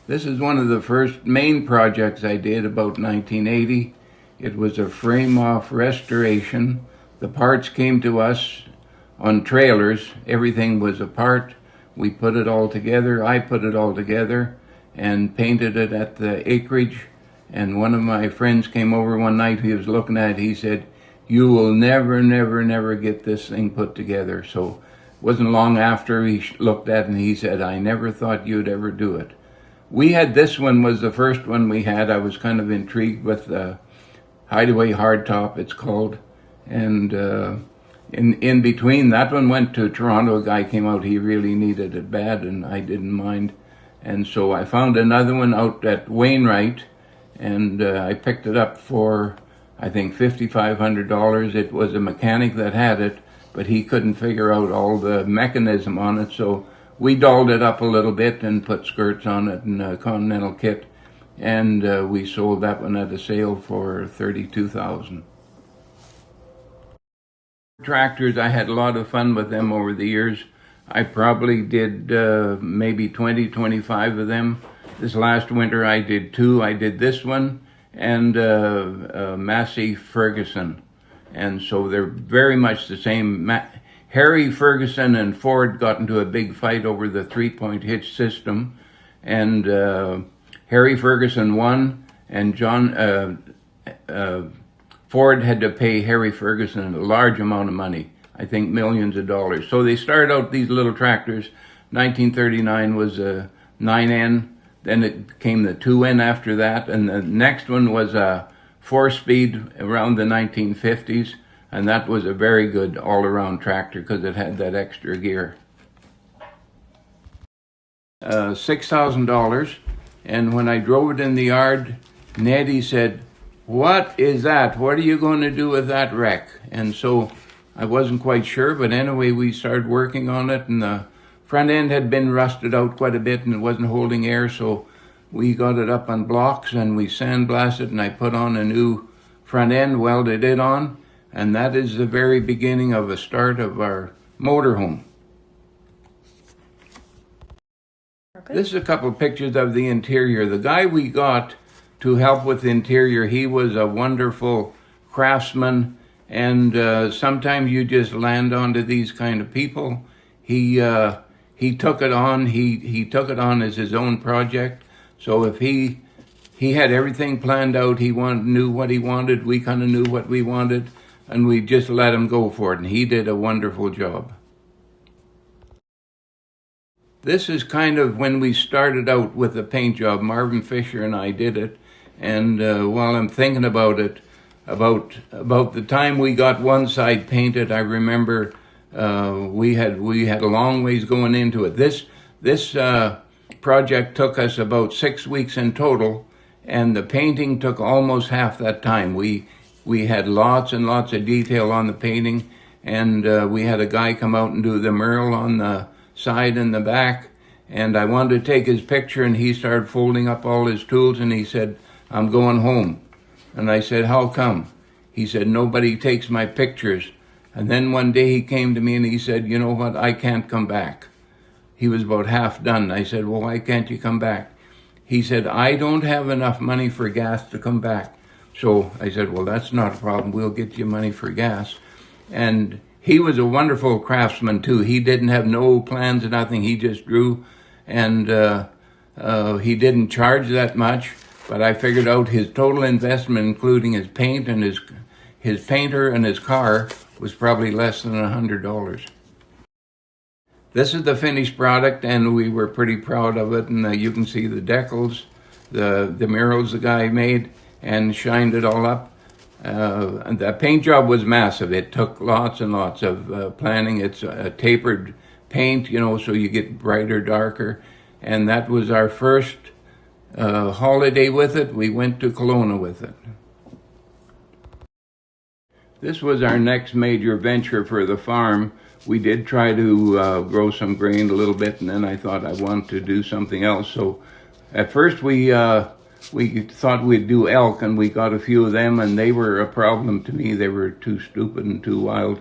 This is one of the first main projects I did about 1980. It was a frame-off restoration. The parts came to us on trailers. Everything was apart. We put it all together. I put it all together and painted it at the acreage. And one of my friends came over one night. He was looking at it. He said, "You will never, never, never get this thing put together." So it wasn't long after he looked at it and he said, "I never thought you'd ever do it." We had this one, was the first one we had. I was kind of intrigued with the Hideaway Hardtop, it's called. And in between, that one went to Toronto. A guy came out, he really needed it bad, and I didn't mind. And so I found another one out at Wainwright, and I picked it up for, I think, $5,500. It was a mechanic that had it, but he couldn't figure out all the mechanism on it, so we dolled it up a little bit and put skirts on it and a Continental kit, and we sold that one at a sale for $32,000. Tractors, I had a lot of fun with them over the years. I probably did maybe 20, 25 of them. This last winter I did 2. I did this one and Massey Ferguson, and so they're very much the same. Harry Ferguson and Ford got into a big fight over the 3-point hitch system, and Harry Ferguson won, and Ford had to pay Harry Ferguson a large amount of money, I think millions of dollars. So they started out these little tractors. 1939 was a 9N, then it came the 2N after that, and the next one was a 4-speed around the 1950s. And that was a very good all-around tractor because it had that extra gear. $6,000, and when I drove it in the yard, Nettie said, "What is that? What are you going to do with that wreck?" And so I wasn't quite sure, but anyway, we started working on it, and the front end had been rusted out quite a bit and it wasn't holding air, so we got it up on blocks and we sandblasted, and I put on a new front end, welded it on. And that is the very beginning of a start of our motorhome. Okay. This is a couple of pictures of the interior. The guy we got to help with the interior, he was a wonderful craftsman, and sometimes you just land onto these kind of people. He took it on. He took it on as his own project. So if he had everything planned out, knew what he wanted. We kind of knew what we wanted. And we just let him go for it, and he did a wonderful job. This is kind of when we started out with the paint job. Marvin Fisher and I did it, and while I'm thinking about it, about the time we got one side painted, I remember we had a long ways going into it. This project took us about 6 weeks in total, and the painting took almost half that time. We had lots and lots of detail on the painting, and we had a guy come out and do the mural on the side and the back, and I wanted to take his picture, and he started folding up all his tools, and he said, "I'm going home." And I said, "How come?" He said, "Nobody takes my pictures." And then one day he came to me and he said, "You know what, I can't come back." He was about half done. I said, "Well, why can't you come back?" He said, "I don't have enough money for gas to come back." So I said, "Well, that's not a problem. We'll get you money for gas." And he was a wonderful craftsman, too. He didn't have no plans or nothing. He just drew, and he didn't charge that much. But I figured out his total investment, including his paint and his painter and his car, was probably less than $100. This is the finished product, and we were pretty proud of it. And you can see the decals, the murals the guy made, and shined it all up. And the paint job was massive. It took lots and lots of planning. It's a tapered paint, so you get brighter, darker. And that was our first holiday with it. We went to Kelowna with it. This was our next major venture for the farm. We did try to grow some grain a little bit, and then I thought I want to do something else. So at first we thought we'd do elk, and we got a few of them, and they were a problem to me. They were too stupid and too wild.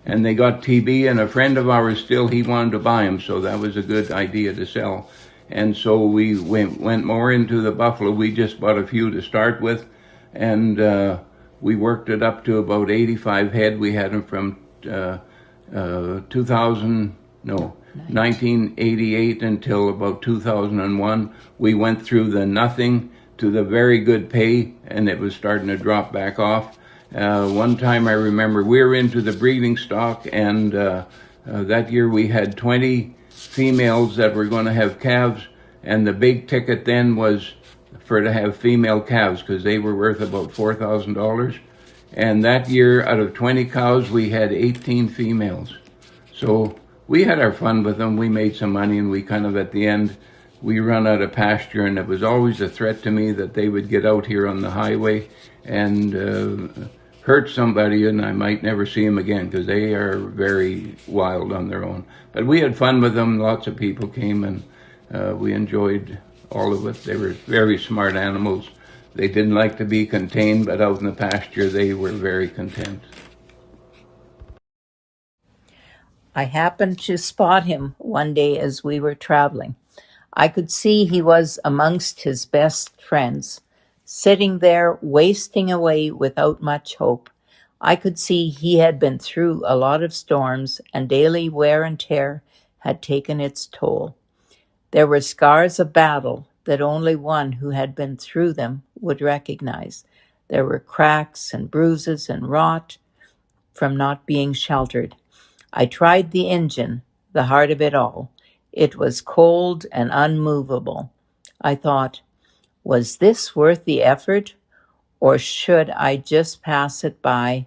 And they got TB, and a friend of ours still, he wanted to buy them, so that was a good idea to sell. and so we went more into the buffalo. We just bought a few to start with, and we worked it up to about 85 head. We had them from 1988 until about 2001. We went through the nothing to the very good pay, and it was starting to drop back off. One time I remember we were into the breeding stock, and that year we had 20 females that were going to have calves, and the big ticket then was to have female calves because they were worth about $4,000. And that year, out of 20 cows, we had 18 females. So we had our fun with them. We made some money, and we kind of, at the end, we run out of pasture, and it was always a threat to me that they would get out here on the highway and hurt somebody, and I might never see them again because they are very wild on their own. But we had fun with them. Lots of people came, and we enjoyed all of it. They were very smart animals. They didn't like to be contained, but out in the pasture, they were very content. I happened to spot him one day as we were traveling. I could see he was amongst his best friends, sitting there wasting away without much hope. I could see he had been through a lot of storms, and daily wear and tear had taken its toll. There were scars of battle that only one who had been through them would recognize. There were cracks and bruises and rot from not being sheltered. I tried the engine, the heart of it all. It was cold and unmovable. I thought, was this worth the effort, or should I just pass it by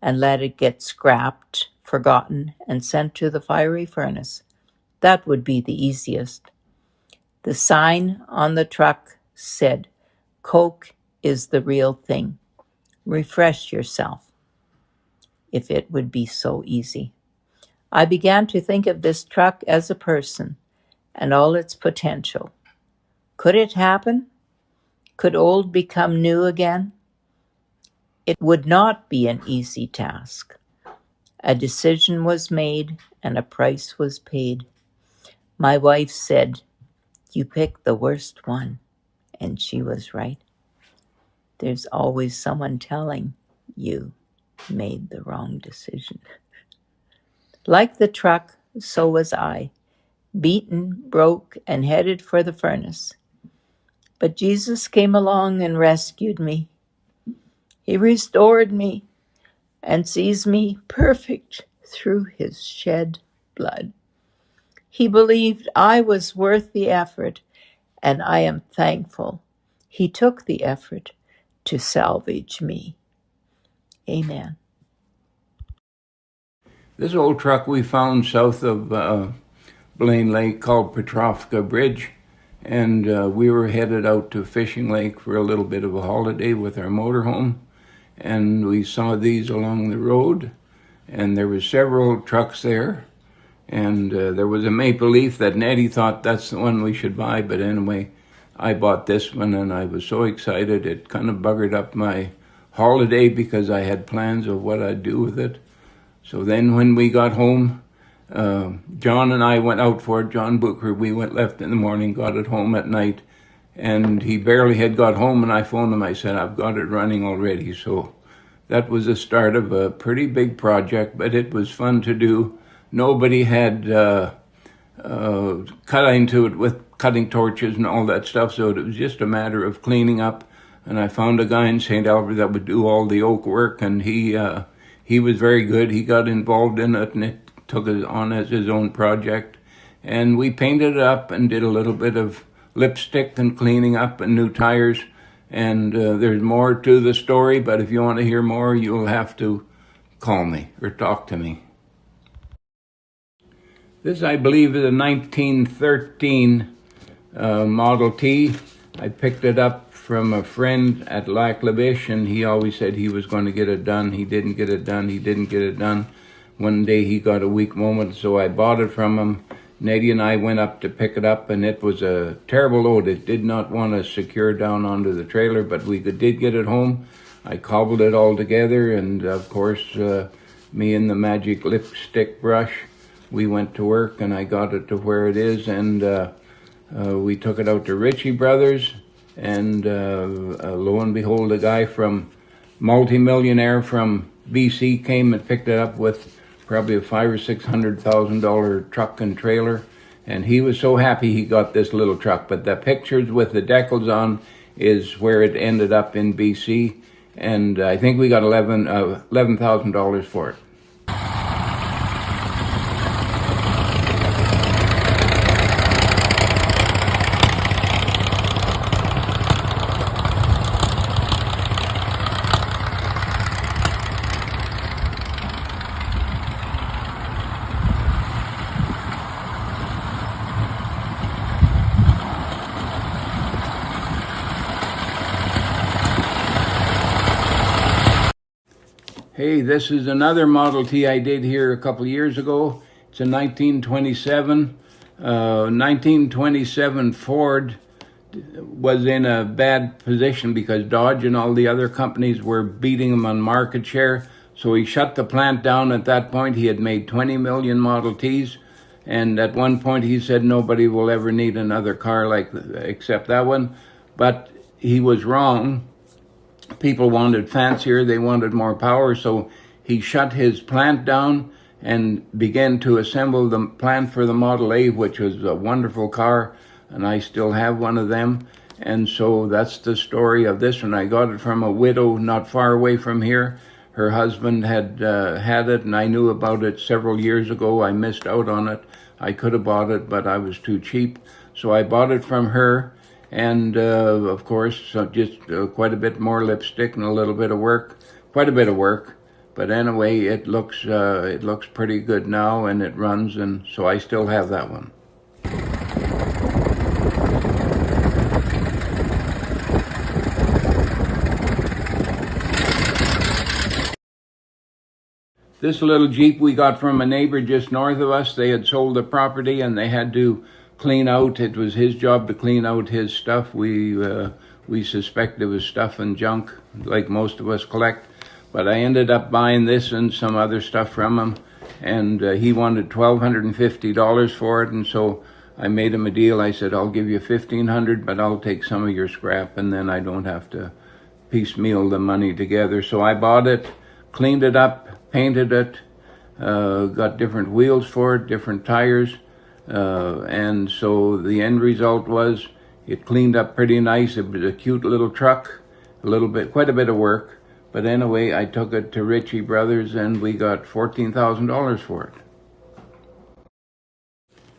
and let it get scrapped, forgotten, and sent to the fiery furnace? That would be the easiest. The sign on the truck said, "Coke is the real thing. Refresh yourself." If it would be so easy. I began to think of this truck as a person and all its potential. Could it happen? Could old become new again? It would not be an easy task. A decision was made and a price was paid. My wife said, "You picked the worst one," and she was right. There's always someone telling you made the wrong decision. Like the truck, so was I, beaten, broke, and headed for the furnace. But Jesus came along and rescued me. He restored me and sees me perfect through his shed blood. He believed I was worth the effort, and I am thankful he took the effort to salvage me. Amen. This old truck we found south of Blaine Lake called Petrovka Bridge, and we were headed out to Fishing Lake for a little bit of a holiday with our motorhome, and we saw these along the road, and there were several trucks there, and there was a Maple Leaf that Nettie thought that's the one we should buy, but anyway, I bought this one, and I was so excited. It kind of buggered up my holiday because I had plans of what I'd do with it. So then when we got home, John and I went out for it. John Booker, we left in the morning, got it home at night, and he barely had got home, and I phoned him. I said, "I've got it running already." So that was the start of a pretty big project, but it was fun to do. Nobody had cut into it with cutting torches and all that stuff, so it was just a matter of cleaning up. And I found a guy in St. Albert that would do all the oak work, and he was very good. He got involved in it, and it took it on as his own project. And we painted it up and did a little bit of lipstick and cleaning up and new tires. And there's more to the story, but if you want to hear more, you'll have to call me or talk to me. This, I believe, is a 1913 Model T. I picked it up from a friend at Lac La Biche, and he always said he was going to get it done. He didn't get it done. He didn't get it done. One day he got a weak moment, so I bought it from him. Nettie and I went up to pick it up, and it was a terrible load. It did not want to secure down onto the trailer, but we did get it home. I cobbled it all together, and of course, me and the magic lipstick brush, we went to work, and I got it to where it is, and We took it out to Ritchie Brothers, and lo and behold, a guy from multi-millionaire from BC came and picked it up with probably a $500,000 or $600,000 truck and trailer, and he was so happy he got this little truck. But the pictures with the decals on is where it ended up in BC, and I think we got $11,000 for it. Hey, this is another Model T I did here a couple years ago. It's a 1927. 1927 Ford was in a bad position because Dodge and all the other companies were beating him on market share. So he shut the plant down at that point. He had made 20 million Model Ts. And at one point he said nobody will ever need another car except that one. But he was wrong. People wanted fancier, they wanted more power, so he shut his plant down and began to assemble the plant for the Model A, which was a wonderful car, and I still have one of them. And so that's the story of this one. I got it from a widow not far away from here. Her husband had had it, and I knew about it several years ago. I missed out on it. I could have bought it, but I was too cheap. So I bought it from her. And of course, just quite a bit more lipstick and a little bit of work, quite a bit of work. But anyway, it looks pretty good now, and it runs, and so I still have that one. This little Jeep we got from a neighbor just north of us. They had sold the property, and they had to clean out. It was his job to clean out his stuff. We suspect it was stuff and junk, like most of us collect. But I ended up buying this and some other stuff from him, and he wanted $1,250 for it, and so I made him a deal. I said, I'll give you $1,500, but I'll take some of your scrap, and then I don't have to piecemeal the money together. So I bought it, cleaned it up, painted it, got different wheels for it, different tires. And so the end result was it cleaned up pretty nice. It was a cute little truck, quite a bit of work. But anyway, I took it to Ritchie Brothers and we got $14,000 for it.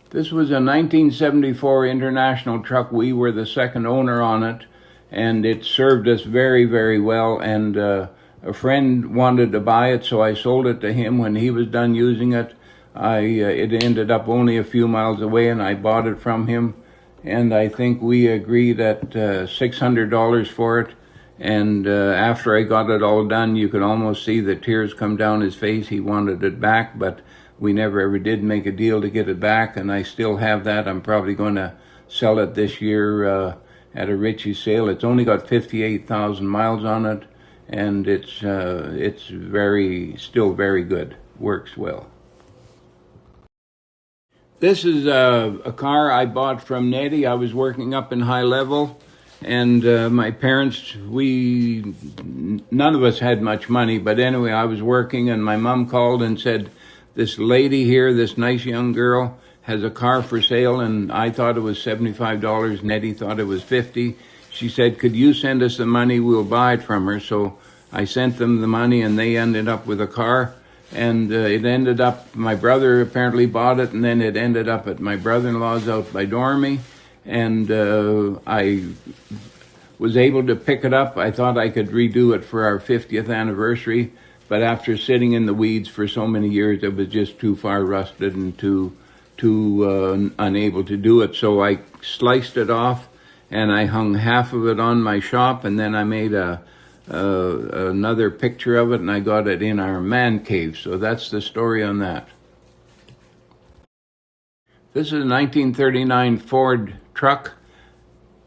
This was a 1974 International truck. We were the second owner on it, and it served us very, very well. And a friend wanted to buy it, so I sold it to him. When he was done using it, it ended up only a few miles away, and I bought it from him, and I think we agreed at $600 for it. And after I got it all done, you could almost see the tears come down his face. He wanted it back, but we never ever did make a deal to get it back, and I still have that. I'm probably going to sell it this year at a Ritchie sale. It's only got 58,000 miles on it, and it's still very good. Works well. This is a car I bought from Nettie. I was working up in High Level, and my parents, none of us had much money, but anyway, I was working, and my mom called and said, this lady here, this nice young girl, has a car for sale, and I thought it was $75. Nettie thought it was $50. She said, could you send us the money? We'll buy it from her. So I sent them the money, and they ended up with a car. And it ended up, my brother apparently bought it, and then it ended up at my brother-in-law's out by Dormy. And I was able to pick it up. I thought I could redo it for our 50th anniversary, but after sitting in the weeds for so many years, it was just too far rusted and too unable to do it. So I sliced it off, and I hung half of it on my shop, and then I made another picture of it, and I got it in our man cave. So that's the story on that. This is a 1939 Ford truck.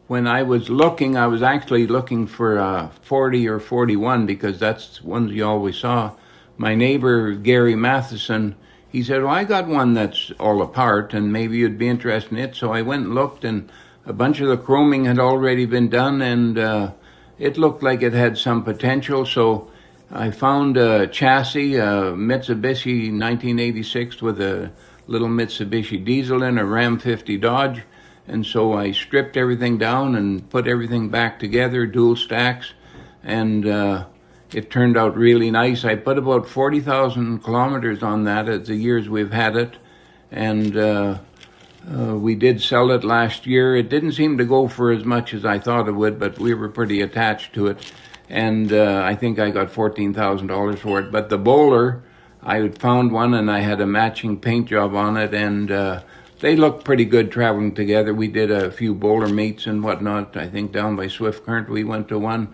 When I was looking, I was actually looking for a 40 or 41 because that's ones you always saw. My neighbor, Gary Matheson, he said, well, I got one that's all apart and maybe you'd be interested in it. So I went and looked, and a bunch of the chroming had already been done, and it looked like it had some potential. So I found a chassis, a Mitsubishi 1986 with a little Mitsubishi diesel in a Ram 50 Dodge. And so I stripped everything down and put everything back together, dual stacks, and it turned out really nice. I put about 40,000 kilometers on that as the years we've had it, and we did sell it last year. It didn't seem to go for as much as I thought it would, but we were pretty attached to it, and I think I got $14,000 for it. But the bowler, I had found one, and I had a matching paint job on it, and they looked pretty good traveling together. We did a few bowler meets and whatnot. I think down by Swift Current we went to one,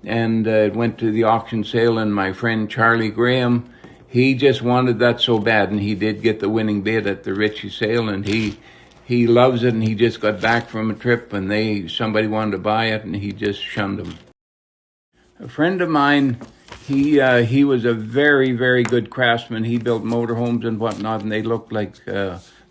and it went to the auction sale, and my friend Charlie Graham, he just wanted that so bad, and he did get the winning bid at the Ritchie sale, and he loves it, and he just got back from a trip, and somebody wanted to buy it, and he just shunned them. A friend of mine, he was a very, very good craftsman. He built motorhomes and whatnot, and they looked like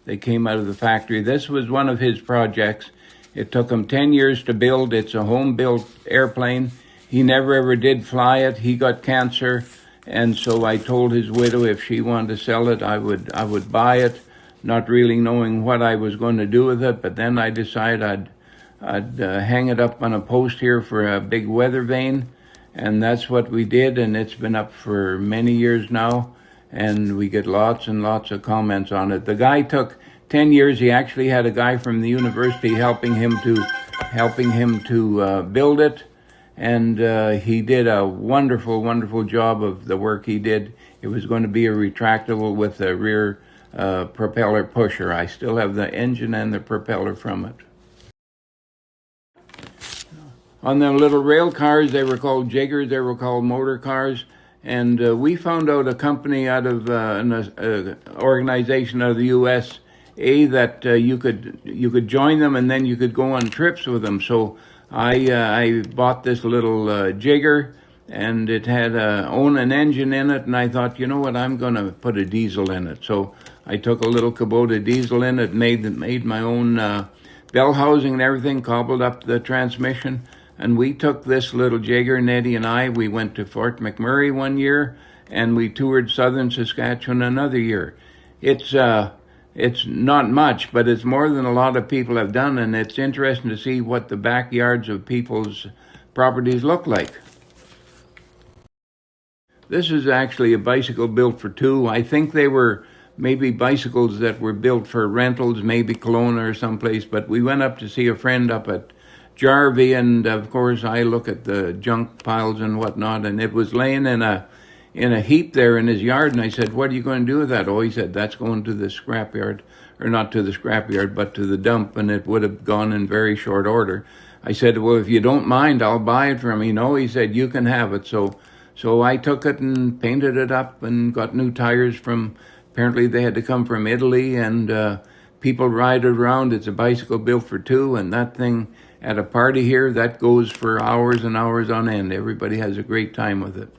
they came out of the factory. This was one of his projects. It took him 10 years to build. It's a home-built airplane. He never ever did fly it. He got cancer, and so I told his widow if she wanted to sell it, I would buy it, not really knowing what I was going to do with it. But then I decided I'd hang it up on a post here for a big weather vane, and that's what we did, and it's been up for many years now, and we get lots and lots of comments on it. The guy took 10 years. He actually had a guy from the university helping him to build it. And he did a wonderful, wonderful job of the work he did. It was going to be a retractable with a rear propeller pusher. I still have the engine and the propeller from it. On the little rail cars, they were called jiggers. They were called motor cars. And we found out a company out of an organization out of the USA that you could join them, and then you could go on trips with them. So I bought this little jigger, and it had own an engine in it, and I thought, you know what, I'm going to put a diesel in it. So I took a little Kubota diesel in it, made my own bell housing and everything, cobbled up the transmission, and we took this little jigger, Nettie and I, we went to Fort McMurray one year, and we toured southern Saskatchewan another year. It's not much, but it's more than a lot of people have done, and it's interesting to see what the backyards of people's properties look like. This is actually a bicycle built for two. I think they were maybe bicycles that were built for rentals, maybe Kelowna or someplace, but we went up to see a friend up at Jarvie, and of course I look at the junk piles and whatnot, and it was laying in a heap there in his yard, and I said, what are you going to do with that? Oh, he said, that's going to the scrapyard, or not to the scrapyard, but to the dump, and it would have gone in very short order. I said, well, if you don't mind, I'll buy it from you. No, he said, you can have it. So I took it and painted it up and got new tires apparently they had to come from Italy, and people ride it around. It's a bicycle built for two, and that thing at a party here, that goes for hours and hours on end. Everybody has a great time with it.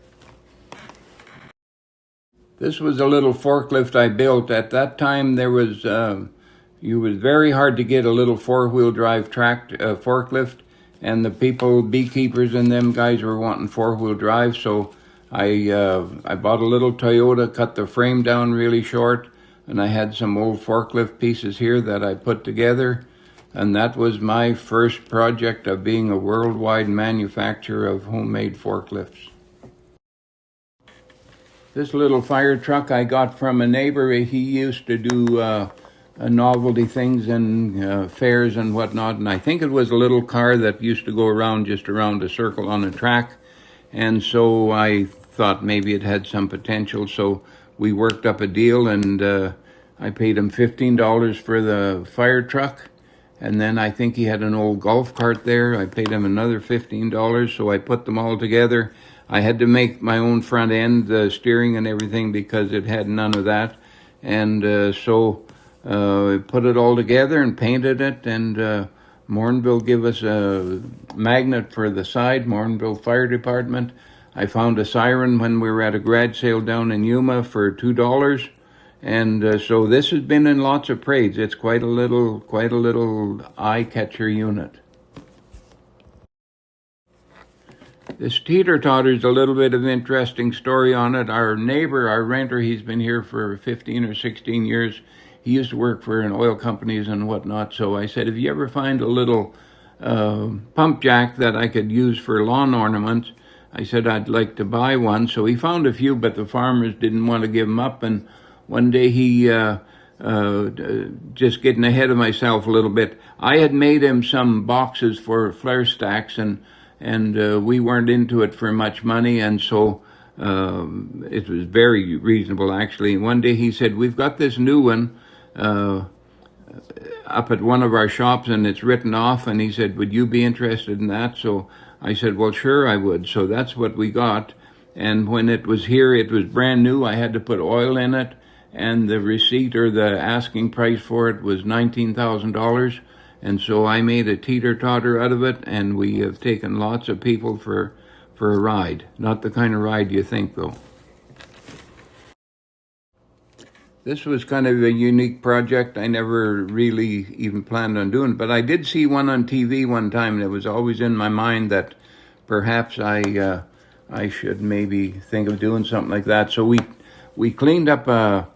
This was a little forklift I built. At that time, it was very hard to get a little four-wheel drive forklift, and the beekeepers and them guys were wanting four-wheel drive, so I bought a little Toyota, cut the frame down really short, and I had some old forklift pieces here that I put together, and that was my first project of being a worldwide manufacturer of homemade forklifts. This little fire truck I got from a neighbor. He used to do novelty things and fairs and whatnot, and I think it was a little car that used to go around just around a circle on a track, and so I thought maybe it had some potential, so we worked up a deal, and I paid him $15 for the fire truck, and then I think he had an old golf cart there. I paid him another $15, so I put them all together. I had to make my own front end, the steering and everything, because it had none of that. And so we put it all together and painted it. And Morinville gave us a magnet for the side, Morinville Fire Department. I found a siren when we were at a garage sale down in Yuma for $2. And so this has been in lots of parades. It's quite a little eye-catcher unit. This teeter-totter is a little bit of an interesting story on it. Our neighbor, our renter, he's been here for 15 or 16 years. He used to work for an oil companies and whatnot. So I said, if you ever find a little pump jack that I could use for lawn ornaments, I said I'd like to buy one. So he found a few, but the farmers didn't want to give them up. And one day he, just getting ahead of myself a little bit, I had made him some boxes for flare stacks, and we weren't into it for much money, and so it was very reasonable, actually. And one day he said, we've got this new one up at one of our shops, and it's written off, and he said, would you be interested in that? So I said, well, sure I would. So that's what we got. And when it was here, it was brand new. I had to put oil in it, and the receipt, or the asking price for it, was $19,000. And so I made a teeter-totter out of it, and we have taken lots of people for a ride. Not the kind of ride you think, though. This was kind of a unique project. I never really even planned on doing it, but I did see one on TV one time, and it was always in my mind that perhaps I should maybe think of doing something like that. So we cleaned up a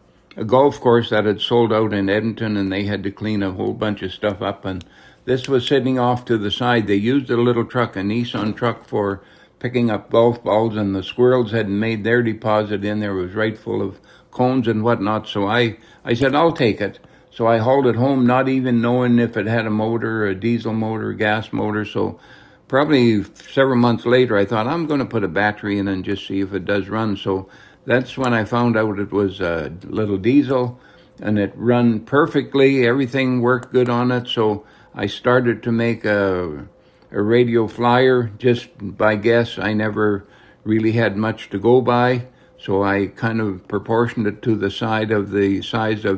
golf course that had sold out in Edmonton, and they had to clean a whole bunch of stuff up, and this was sitting off to the side. They used a little truck, a Nissan truck, for picking up golf balls, and the squirrels had made their deposit in there. It was right full of cones and whatnot, so I said, I'll take it. So I hauled it home, not even knowing if it had a motor, a diesel motor, gas motor. So probably several months later, I thought, I'm going to put a battery in and just see if it does run. So that's when I found out it was a little diesel, and it run perfectly. Everything worked good on it. So I started to make a radio flyer just by guess. I never really had much to go by. So I kind of proportioned it to the size of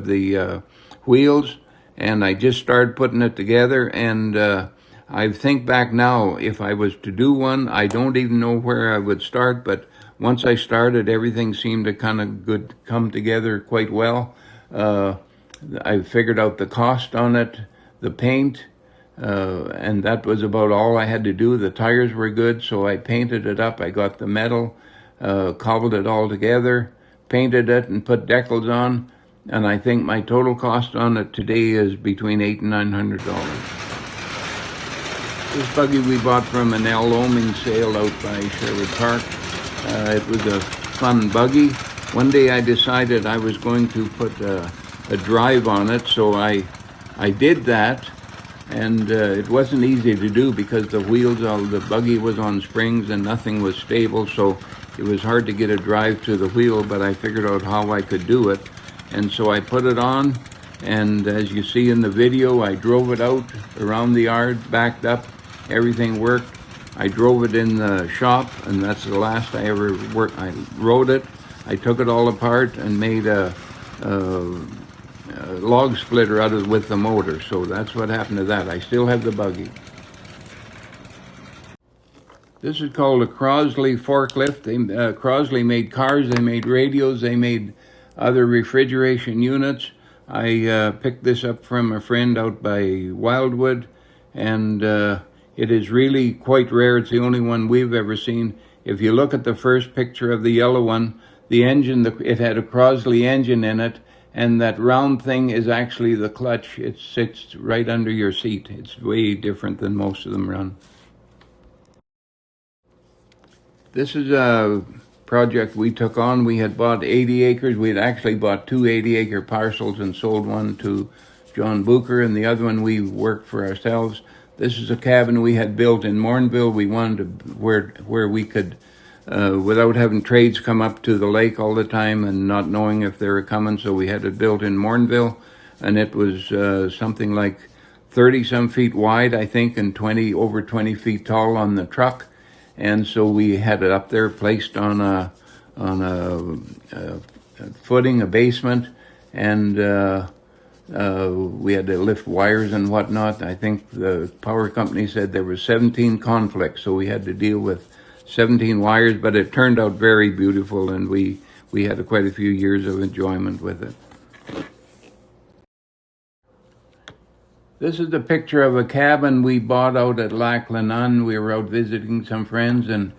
the wheels, and I just started putting it together. And I think back now, if I was to do one, I don't even know where I would start, but once I started, everything seemed to kind of come together quite well. I figured out the cost on it, the paint, and that was about all I had to do. The tires were good, so I painted it up. I got the metal, cobbled it all together, painted it, and put decals on. And I think my total cost on it today is between $800 and $900. This buggy we bought from an L. Loaming sale out by Sherwood Park. It was a fun buggy. One day I decided I was going to put a drive on it, so I did that, and it wasn't easy to do because the buggy was on springs and nothing was stable, so it was hard to get a drive to the wheel, but I figured out how I could do it. And so I put it on, and as you see in the video, I drove it out around the yard, backed up, everything worked. I drove it in the shop, and that's the last I ever worked. I rode it. I took it all apart and made a log splitter out of it with the motor. So that's what happened to that. I still have the buggy. This is called a Crosley forklift. Crosley made cars, they made radios, they made other refrigeration units. I picked this up from a friend out by Wildwood, and it is really quite rare. It's the only one we've ever seen. If you look at the first picture of the yellow one, the engine, it had a Crosley engine in it, and that round thing is actually the clutch. It sits right under your seat. It's way different than most of them run. This is a project we took on. We had bought 80 acres. We had actually bought 2 80-acre parcels and sold one to John Bucher, and the other one we worked for ourselves. This is a cabin we had built in Morinville. We wanted to, where we could, without having trades come up to the lake all the time and not knowing if they were coming, so we had it built in Morinville, and it was something like 30-some feet wide, I think, and over 20 feet tall on the truck. And so we had it up there, placed on a footing, a basement, and we had to lift wires and whatnot. I think the power company said there were 17 conflicts, so we had to deal with 17 wires, but it turned out very beautiful, and we had quite a few years of enjoyment with it. This is the picture of a cabin we bought out at Lac La Nun. We were out visiting some friends, and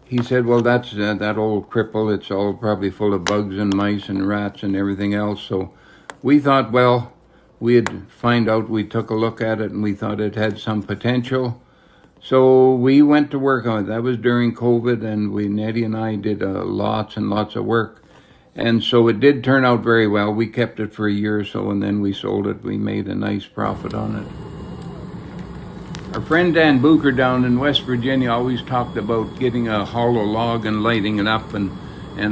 he said, well, that's that old cripple. It's all probably full of bugs and mice and rats and everything else. So we thought, well, we'd find out. We took a look at it, and we thought it had some potential. So we went to work on it. That was during COVID, and Nettie and I did lots and lots of work. And so it did turn out very well. We kept it for a year or so, and then we sold it. We made a nice profit on it. Our friend Dan Bucher down in West Virginia always talked about getting a hollow log and lighting it up and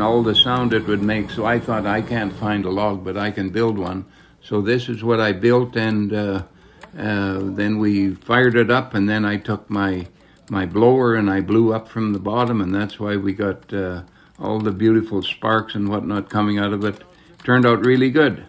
all the sound it would make. So I thought, I can't find a log, but I can build one. So this is what I built, and then we fired it up, and then I took my blower and I blew up from the bottom, and that's why we got all the beautiful sparks and whatnot coming out of it. Turned out really good.